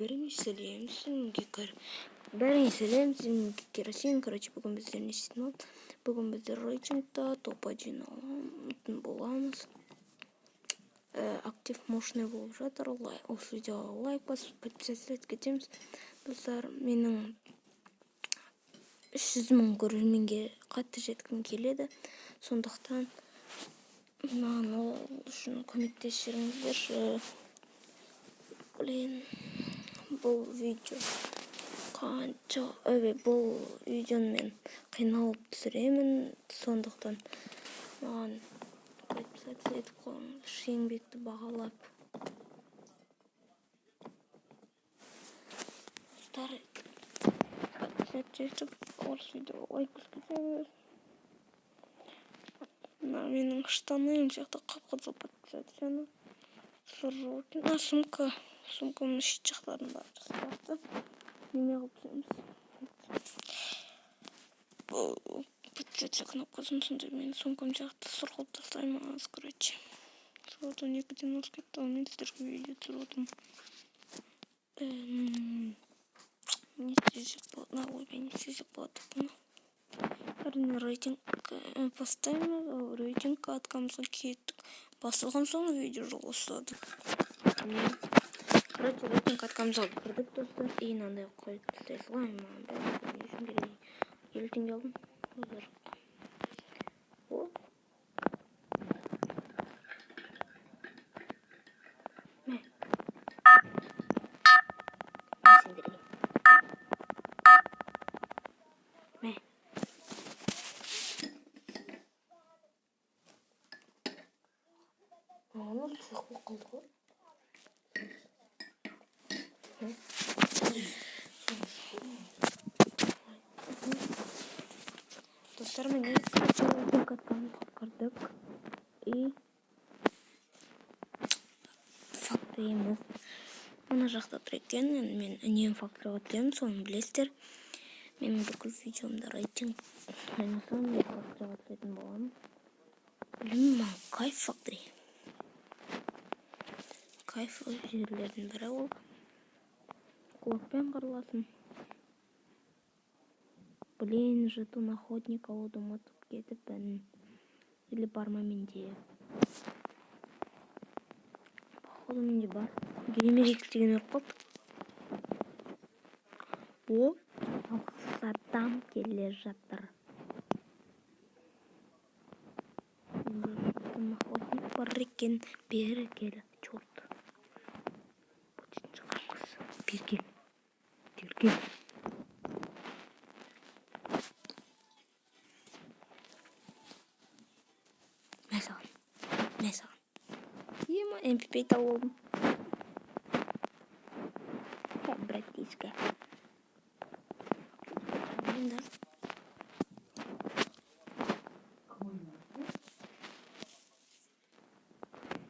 Бәріңіз сәлем, сен керосин, бүгін біздер не істейтін болды? Бүгін біздер рейтингта топ-1 алатын боламыз. Актив мощный болып жатыр. Осы видеоға лайк басып, подписаться кетеміз. Достар, менің 300 мың көрерменге қатты жеткім келеді. Сондықтан маған ол үшін көмектесіңіздер. Бұл видео бұл видеоны мен қиналып түсіремін, сондықтан маған подписаться етіп қойыңыз, еңбекті бағалап. Подписаться етіп, осы видеоға лайк басып. Менің штаным сияқты қап-қызыл подписацияны. Сұржолкин. Сумкамның шет жақтарын бар сияқты. Неме қылып түсеміз. Подписация кнопкасын сонда мен сумкам жақты сұрғылып тастаймыз, короче. Сұрғылып 2-ден ұрыс кетті, ал мен сіздерге видео түсіріп отырмын. Не істесек болады бұны. Әрине рейтинг поставимыз, рейтингқа аткамызға кеттік. Басылған соң видео жалғасады. Короче, рейтинг аткамызға кірдік, достар. Андай қойып тастайсыз ғой, маған бәрі үшін керек. 50 теңге алдым. Onu sıkı kıldı. Dostlar, мен рейтинг аткамызға кірдік. Фактаймыз. Ана жақта тұр екен, мен үнем фактыға өтемін, соны білесіздер. Мен бүкіл видеомда рейтинг ойнасам, мен фактыға өтетін боламын. Білмеймін, кайф фактори. Кайф жерлердің бірі ол. Кулакпен қырыласын. Жетон охотник алуды ұмытып кетіп, или барма менде. Походу менде бар. Геймерикс деген ұрып қалды. Садам келе жатыр. Жетон охотник бар екен, бері кел. Чорт. Бері кел. Mesela. Ема, MP5 тауып алдым. Братишка.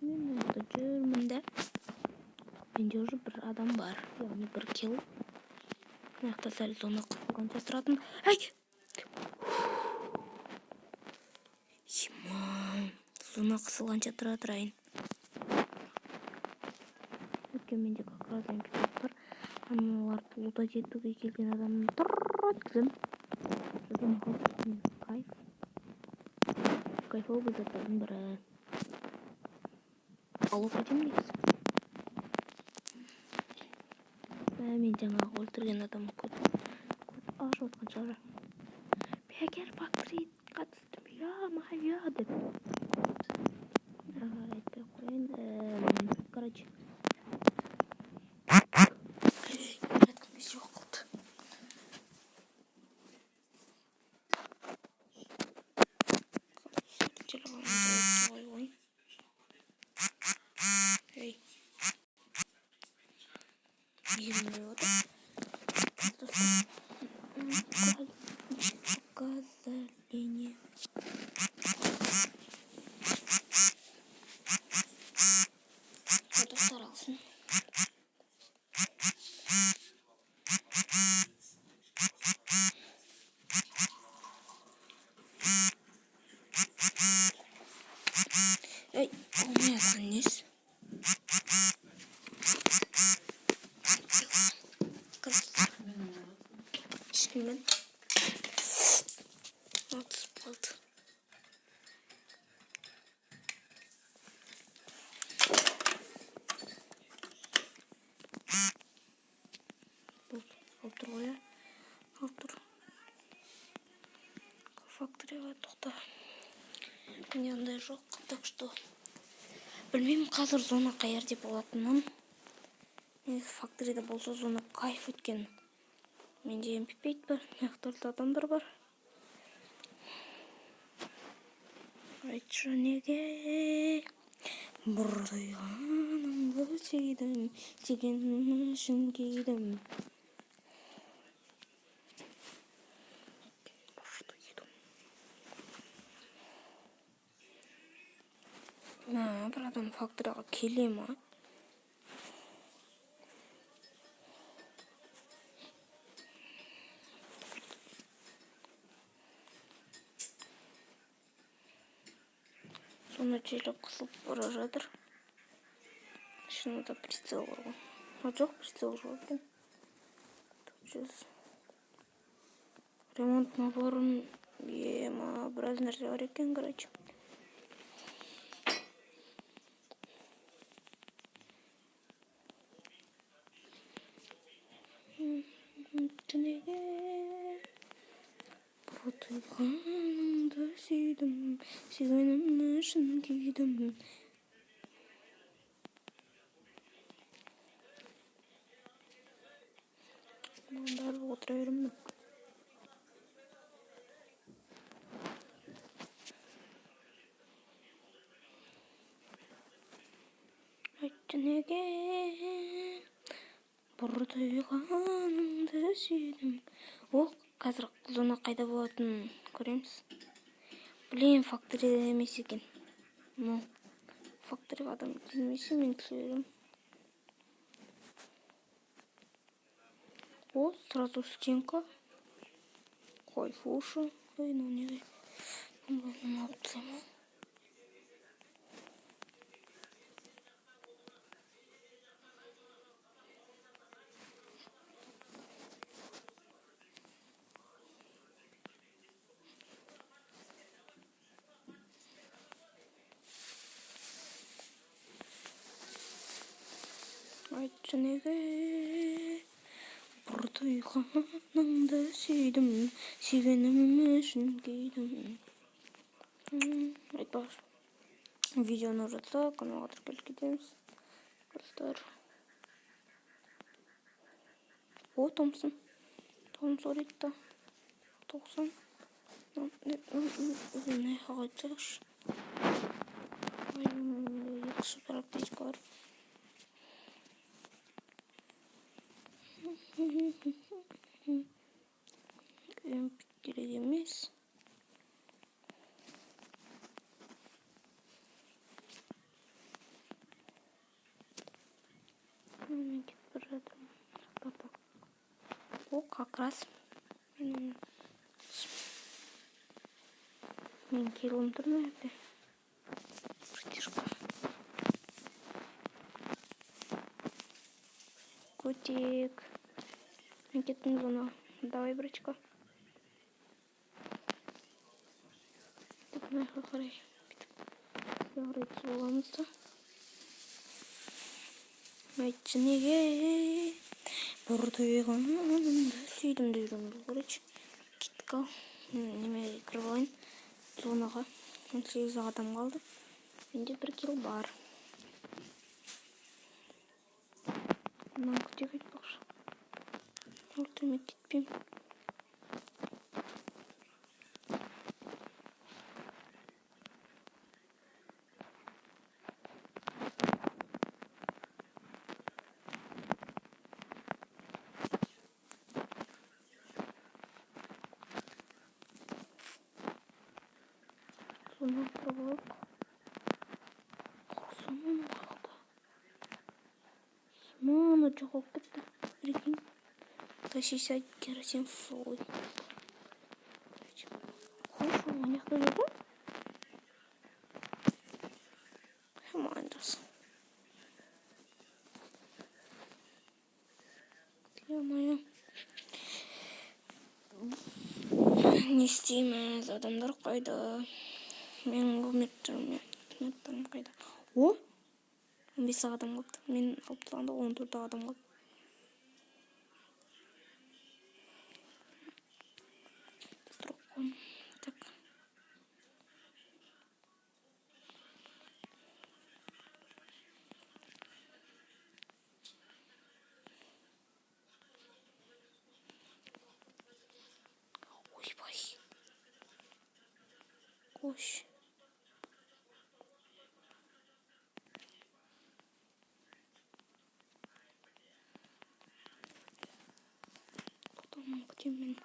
Мен burada жүрмін да. Менде уже бір адам бар. Яғни бір килл. Маяқта сәл зона қылғанша тұратын. Ай! Зона қысылғанша тұрайын. Өткен менде как раз MP5 бар. Аналарды лута жетуге келген адамын тұрғызым. Кайфол біз атардың бірі. Алу қайтем негіз. Мен жаңағы өлтірген адамы көп ашып отқан шығар. Бекер фактори қатыстым, я деп. Айтпай қойын. Короче. Показаление. Кто-то старался. Эй, у меня конец. Мен отыз болды. Алтыр ғой, алтыр. Факторияға тоқта. Менде андай жоқ, так что білмеймін қазір зона қай жерде болатынын. Факторияда болса зона кайф өткен. Менде MP5 бар, мектарда адамдар бар. Айтшы неге бұрдайғаныңды сүйдім, сүйгенім үшін күйдім. Бір адам факторияға келе ма? Соны желіп қысылып бара жатыр. Шынында прицел бар ғой. Жоқ, прицел жоқ екен. Ремонт наборын біраз нәрсе бар екен, короче. Түнеге бұрдайғаныңды сүйдім, сүйгенім үшін күйдім. Бәрі отыра беремін. Айтшы неге бұрдайғаныңды сүйдім. Ол қазір зона қайда болатынын көреміз. Блин, факторияда емес екен. Факторияға адам келмесе мен түсірем. О, сразу стенка. Кайфуша. Ой, ну не. Ну, опция. Айтшы неге бұрдайғаныңды сүйдім, сүйгенім үшін күйдім. Айтпақшы, видеоны жатса, каналға тіркеліп кетеміз. Достар. О, Томсон. Томсон етті. 90. Не қағайтсақшы. Екі супер аптечка бар. Керек емес. Мен кетіп бара жатырмын. О, как раз. Мен келуім тұр ма екен? Притяжка. Котик. Мен кеттім зона. Давай, брачка. Нахуй қарай. Яғырайтыз боламыз да. Айтшы неге бұрдайғаныңды сүйдім дейдім. Короче, кеттік ал. Немеге кіріп алайын. Зонаға 18 адам қалды. Менде 1 килл бар. Мынаны күтек айтпақшы. Өлтірмек кетпеймін. Соны құрып құрсымын қалды. Мана жоғалып кетті. Прикинь. 160 керосин солой. Хорошо, аяқта жүрді. Командасы. Ё-моё. Не істейміз, адамдар қайда? Менің көмектерім қайда? О, 15 адам қалды. Мен алып тұрғанда 14 адам қалды. Так. Ойбай. Кош. Потом где мен?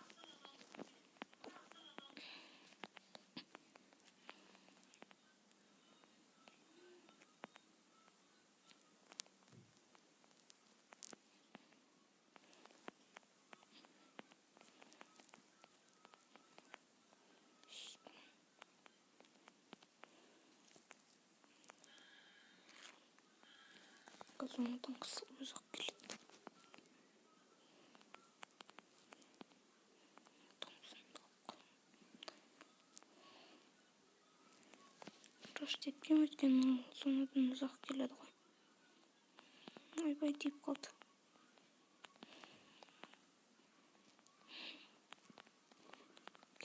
Казонтан кысылып ұзақ келеді. Раш тепкен өткен соңынан ұзақ келеді ғой. Ойбай тиіп қалды.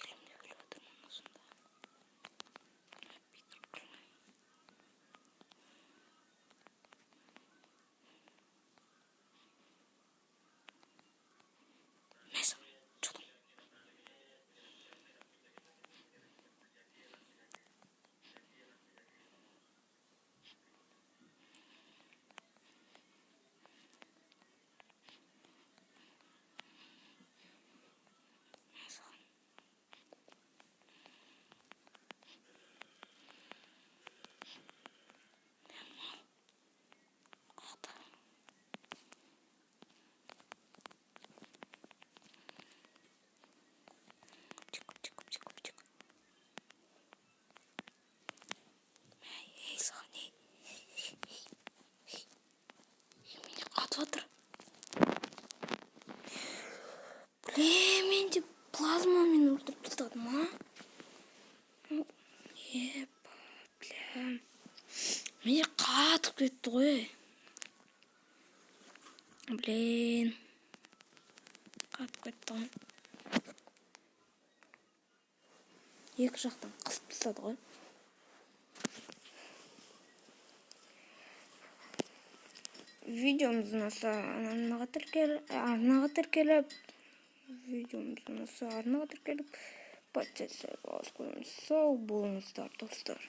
Келімде келіп отырмын осында. Мәсі, жұдым. Блин, мен де плазмамен өлтіріп тастадым, а? Епа, бля. Менде қатып кетті ғой. Блин. Қатып кетті ғой. Екі жақтан қысып тастады ғой. Видеомыз ұнаса арнаға тіркеліп, подписаться қойыңыз. Сау болыңыздар, достар.